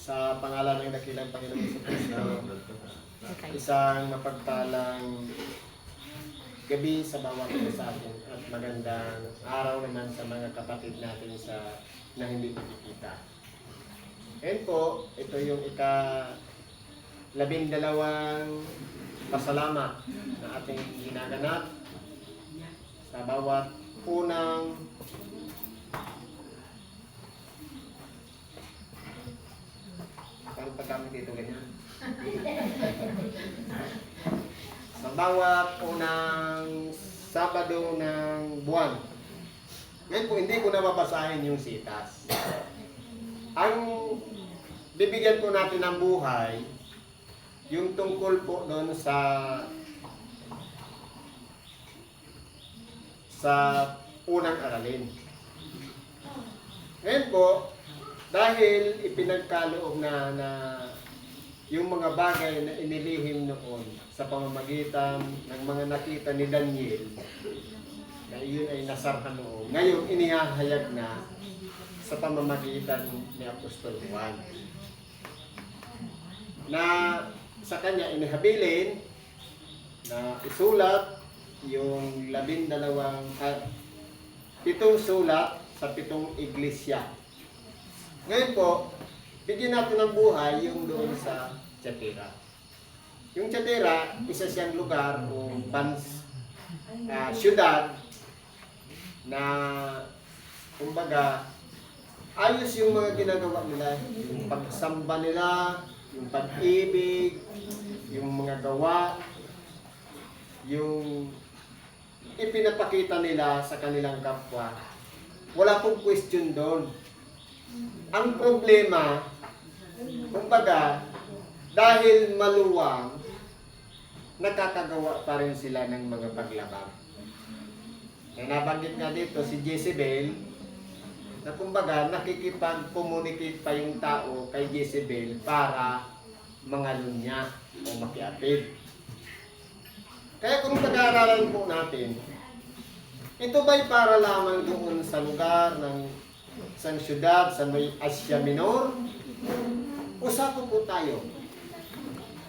Sa pangalan ng dakilang Panginoon Jesucristo, isang mapagpalang gabi sa bawat isa sa atin at magandang araw naman sa mga kapatid natin na hindi nakikita. Ngayon po, ito yung ika-12 pasalamat na ating ginaganap sa bawat unang parang pagkamit dito ganyan. Sa bawat unang Sabado ng buwan. Ngayon po, hindi ko na mabasahin yung sitas. Ang bibigyan po natin ng buhay, yung tungkol po doon sa unang aralin. Ngayon po, dahil ipinagkaloob na yung mga bagay na inilihim noon sa pamamagitan ng mga nakita ni Daniel, na iyon ay nasarhan noon, ngayon inihahayag na sa pamamagitan ni Apostol Juan, na sa kanya inihabilin na isulat yung 12 pitong sulat sa 7 iglesia. Ngayon po, bigyan natin ng buhay yung doon sa Thyatira. Yung Thyatira, isa siyang lugar o syudad na kumbaga ayos yung mga ginagawa nila, yung pagsamba nila, yung pag-ibig, yung mga gawa, yung ipinapakita nila sa kanilang kapwa. Wala pong question doon. Ang problema, kumbaga, dahil maluwang, nakakagawa pa rin sila ng mga paglabag. Nabanggit nga dito si Jezebel, na kumbaga nakikipag-communicate pa yung tao kay Jezebel para mangalun niya o makiapid. Kaya kung pag-aaralan po natin, ito ba'y para lamang doon sa lugar ng isang syudad sa may Asia Minor? Usapan po tayo.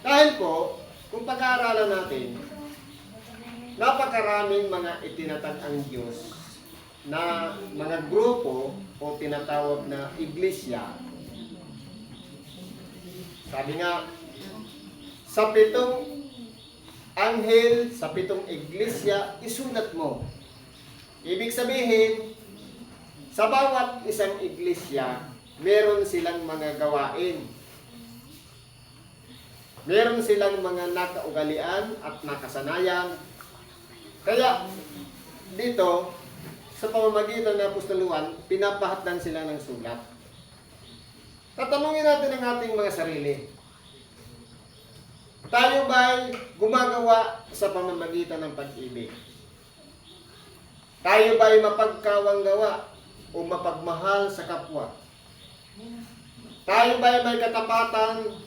Dahil po, kung pag-aaralan natin, napakaraming mga itinatag ang Diyos na mga grupo o tinatawag na iglesia. Sabi nga, sa 7 anghel, sa 7 iglesia, isulat mo. Ibig sabihin, sa bawat isang iglesia, meron silang mga gawain. Meron silang mga nakaugalian at nakasanayan. Kaya, dito, sa pamamagitan ng Apostol Juan, pinapahatdan sila ng sulat. Tatanungin natin ang ating mga sarili. Tayo ba'y gumagawa sa pamamagitan ng pag-ibig? Tayo ba'y mapagkawang gawa o mapagmahal sa kapwa? Tayo ba'y may katapatan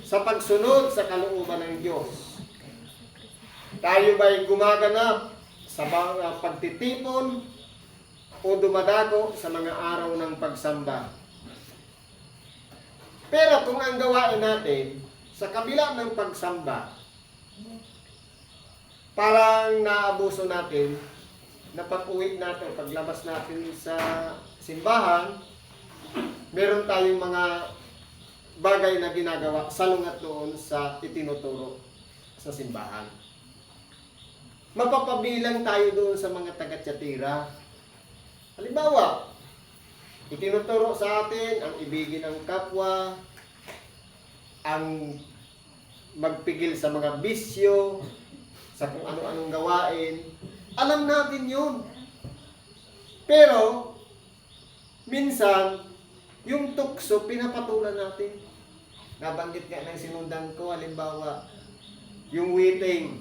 sa pagsunod sa kalooban ng Diyos? Tayo ba'y gumaganap sa mga pagtitipon o dumadago sa mga araw ng pagsamba? Pero kung ang gawain natin sa kabila ng pagsamba, parang naabuso natin na pag-uwi natin, paglabas natin sa simbahan, meron tayong mga bagay na ginagawa salungat doon sa itinuturo sa simbahan. Mapapabilang tayo doon sa mga taga-Thyatira. Halimbawa, itinuturo sa atin ang ibigin ang kapwa, ang magpigil sa mga bisyo, sa kung ano-anong gawain. Alam natin yun. Pero, minsan, yung tukso, pinapatulan natin. Nabanggit nga ng sinundan ko, halimbawa, yung waiting.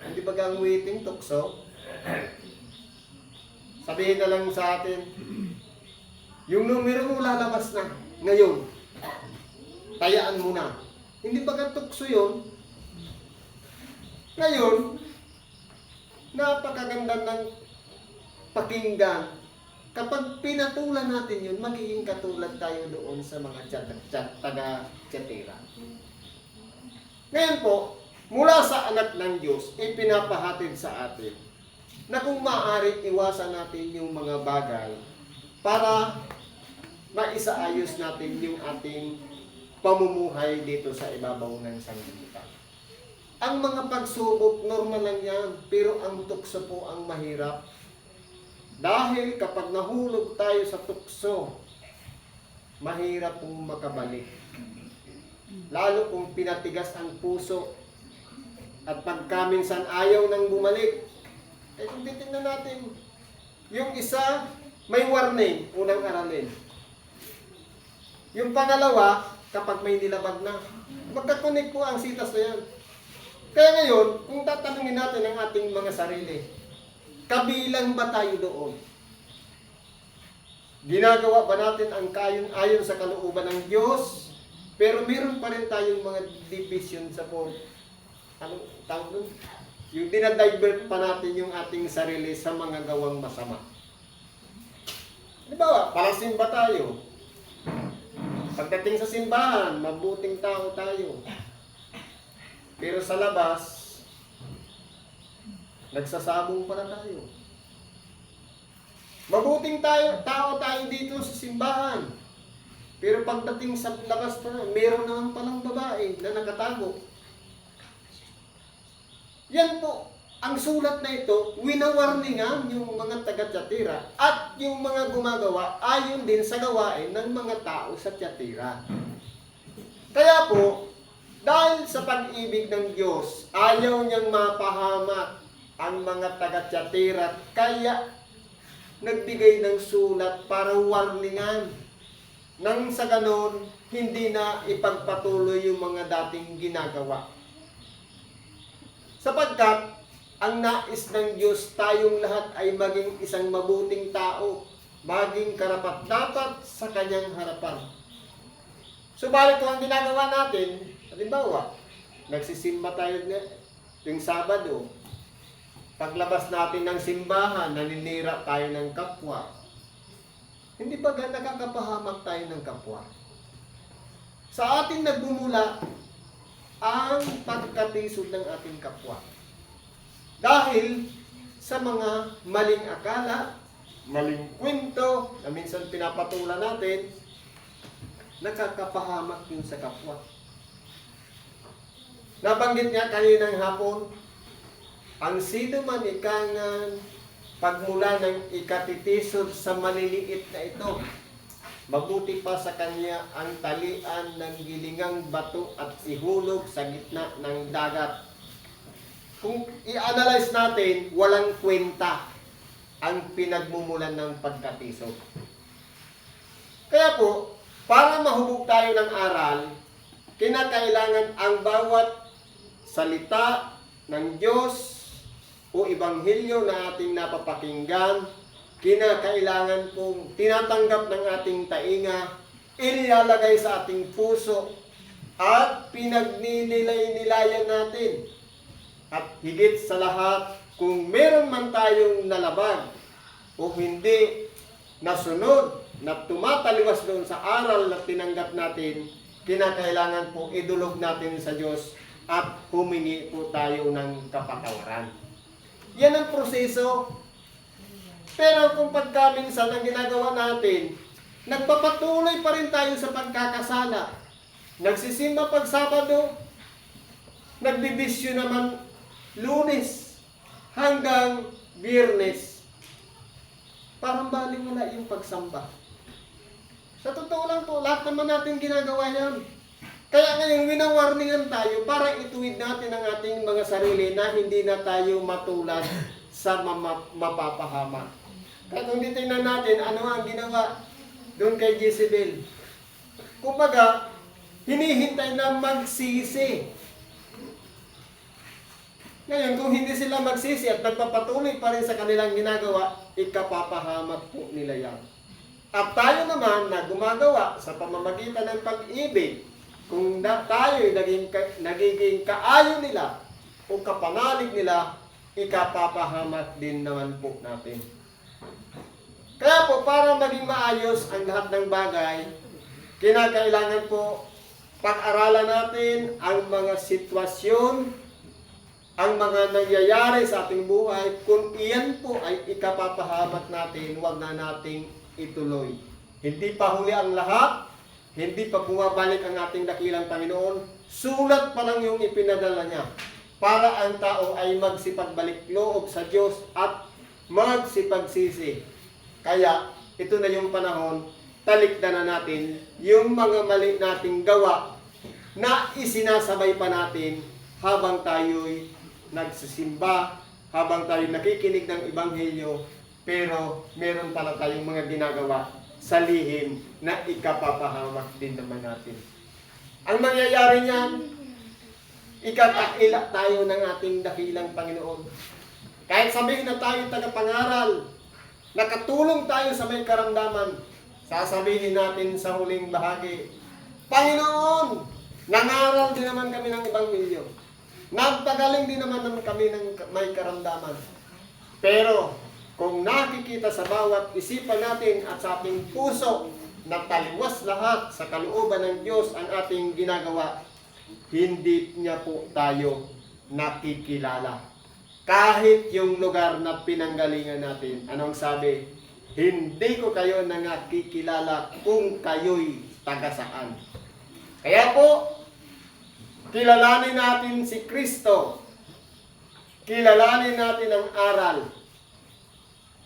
Hindi ba ang waiting, tukso? Sabihin na lang sa atin, yung numero mo lalabas na ngayon. Tayaan mo na. Hindi ba tukso yun? Ngayon, napakaganda ng pakinggan Kapag pinatulan natin yun, magiging katulad tayo doon sa mga taga-Tiyatira. Ngayon po, mula sa anak ng Diyos, ipinapahatid sa atin na kung maaari iwasan natin yung mga bagay para maisaayos natin yung ating pamumuhay dito sa ibabaw ng sanglibutan. Ang mga pagsubok, normal lang yan, pero ang tukso po ang mahirap. Dahil kapag nahulog tayo sa tukso, mahirap pong makabalik. Lalo kung pinatigas ang puso at pagkaminsan ayaw nang bumalik. Eh kung titignan natin, yung isa may warning, unang aralin. Yung pangalawa, kapag may nilabag na, magkakonek po ang sitas na yan. Kaya ngayon, kung tatanungin natin ang ating mga sarili, kabilang ba tayo doon? Ginagawa ba natin ang ayon sa kalooban ng Diyos? Pero meron pa rin tayong mga division sa anong tawag doon? Yung dinadivert pa natin yung ating sarili sa mga gawang masama. Diba, parasimba tayo. Pagdating sa simbahan, mabuting tao tayo. Pero sa labas, nagsasabong pala tayo. Mabuting tao tayo dito sa simbahan. Pero pagdating sa labas pa, meron naman palang babae na nakatago. Yan po, ang sulat na ito, winawarningan yung mga taga-Tiyatira at yung mga gumagawa ayon din sa gawain ng mga tao sa Tiyatira. Kaya po, dahil sa pag-ibig ng Diyos, ayaw niyang mapahamak ang mga taga-Tiyatira, kaya nagbigay ng sulat para warningan. Nang sa ganon, hindi na ipagpatuloy yung mga dating ginagawa. Sapagkat, ang nais ng Diyos tayong lahat ay maging isang mabuting tao, maging karapat-dapat sa kanyang harapan. Subalit kung ang ginagawa natin, halimbawa, nagsisimba tayo yung Sabado, paglabas natin ng simbahan, naninira tayo ng kapwa, hindi ba nakakapahamak tayo ng kapwa? Sa ating nagbumula ang pagkatisod ng ating kapwa. Dahil sa mga maling akala, maling kwento na minsan pinapatulan natin, nakakapahamak yun sa kapwa. Nabanggit nga kaninang hapon, ang sino man ikangan pagmula ng ikatitisod sa maliliit na ito, mabuti pa sa kanya ang talian ng gilingang bato at ihulog sa gitna ng dagat. Kung i-analyze natin, walang kwenta ang pinagmumulan ng pagkatisod. Kaya po, para mahubog tayo ng aral, kinakailangan ang bawat salita ng Diyos o ebanghelyo na ating napapakinggan, kinakailangan pong tinatanggap ng ating tainga, inilalagay sa ating puso, at pinagninilay-nilayan natin. At higit sa lahat, kung meron man tayong nalabag o hindi nasunod na tumataliwas doon sa aral na tinanggap natin, kinakailangan po idulog natin sa Diyos at humingi po tayo ng kapatawaran. Yan ang proseso. Pero kung pagkaminsan ang ginagawa natin, nagpapatuloy pa rin tayo sa pagkakasala. Nagsisimba pag Sabado, nagbibisyo naman Lunes hanggang Biyernes. Parang baliwala yung pagsamba. Sa totoo lang po, lahat naman natin ginagawa yan. Kaya ngayon, winawarningan tayo para ituwid natin ang ating mga sarili na hindi na tayo matulad sa mapapahamak. Kaya kung titingnan natin, ano ang ginawa doon kay Jezebel? Kumbaga, hinihintay na magsisi. Ngayon, kung hindi sila magsisi at nagpapatuloy pa rin sa kanilang ginagawa, ikapapahamak po nila yan. At tayo naman na gumagawa sa pamamagitan ng pag-ibig, kung tayo nagiging kaayo nila o kapanalig nila, ikapapahamak din naman po natin. Kaya po, para maging maayos ang lahat ng bagay, kinakailangan po pag-aralan natin ang mga sitwasyon, ang mga nangyayari sa ating buhay. Kung iyan po ay ikapapahamak natin, huwag na nating ituloy. Hindi pa huli ang lahat, hindi pa bumabalik ang ating dakilang Panginoon, sulat pa lang yung ipinadala niya para ang tao ay magsipagbalik loob sa Diyos at magsipagsisi. Kaya ito na yung panahon, talikdan na natin yung mga mali nating gawa na isinasabay pa natin habang tayo'y nagsisimba, habang tayo nakikinig ng Ebanghelyo, pero meron pala tayong mga ginagawa sa lihim na ikapapahamak din naman natin. Ang mangyayari niyan, ikakaila tayo ng ating dakilang Panginoon. Kahit sabihin na tayo tagapangaral, nakatulong tayo sa may karamdaman, sasabihin natin sa huling bahagi, Panginoon, nangaral din naman kami ng Ebanghelyo. Nagpagaling din naman kami ng may karamdaman. Pero, kung nakikita sa bawat isipan natin at sa ating puso na taliwas lahat sa kalooban ng Diyos ang ating ginagawa, hindi niya po tayo nakikilala. Kahit yung lugar na pinanggalingan natin, anong sabi? Hindi ko kayo nakikilala kung kayo'y taga saan. Kaya po, kilalanin natin si Kristo. Kilalanin natin ang aral.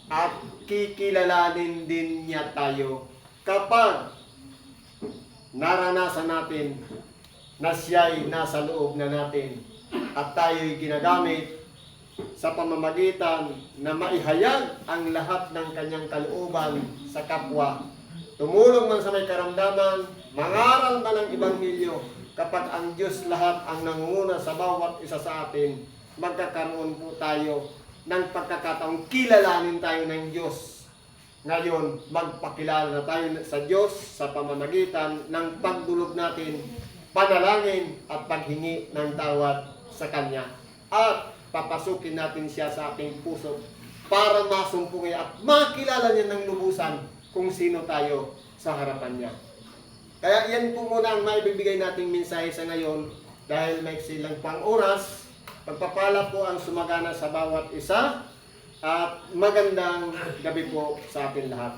At kikilalanin din niya tayo kapag naranasan natin na siya'y nasa loob na natin at tayo'y ginagamit sa pamamagitan na maihayag ang lahat ng kanyang kalooban sa kapwa. Tumulong man sa may karamdaman, mangaral man ng Ebanghelyo, kapag ang Diyos lahat ang nangunguna sa bawat isa sa atin, magkakaroon po tayo ng pagkakataong kilalanin tayo ng Diyos. Ngayon, magpakilala na tayo sa Diyos sa pamamagitan ng pagdulog natin, panalangin at paghingi ng tawad sa Kanya. At papasukin natin siya sa ating puso para masumpungin at makilala niya ng lubusan kung sino tayo sa harapan niya. Kaya yan po muna ang maibibigay nating mensahe sa ngayon dahil may silang pang oras. Pagpapala po ang sumagana sa bawat isa at magandang gabi po sa atin lahat.